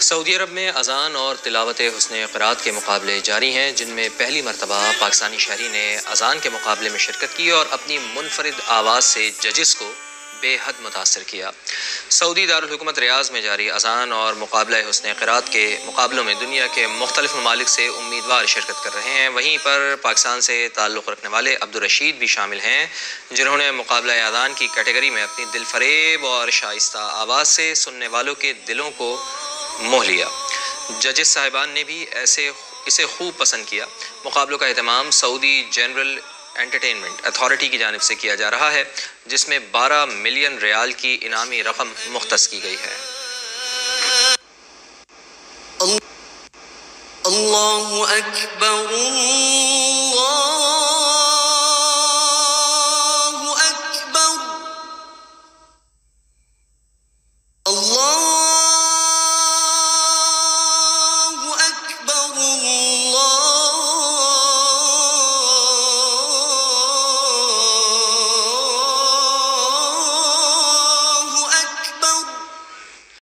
سعودی عرب میں اذان اور تلاوت حسن قرات کے مقابلے جاری ہیں، جن میں پہلی مرتبہ پاکستانی شہری نے اذان کے مقابلے میں شرکت کی اور اپنی منفرد آواز سے ججز کو بے حد متاثر کیا۔ سعودی دارالحکومت ریاض میں جاری اذان اور مقابلہ حسن قرات کے مقابلوں میں دنیا کے مختلف ممالک سے امیدوار شرکت کر رہے ہیں۔ وہیں پر پاکستان سے تعلق رکھنے والے عبدالرشید بھی شامل ہیں، جنہوں نے مقابلہ اذان کی کیٹیگری میں اپنی دل فریب اور شائستہ آواز سے سننے والوں کے دلوں کو موہ لیا۔ ججز صاحبان نے بھی اسے خوب پسند کیا۔ مقابلوں کا اہتمام سعودی جنرل انٹرٹینمنٹ اتھارٹی کی جانب سے کیا جا رہا ہے، جس میں 12 ملین ریال کی انعامی رقم مختص کی گئی ہے۔ اللہ اکبر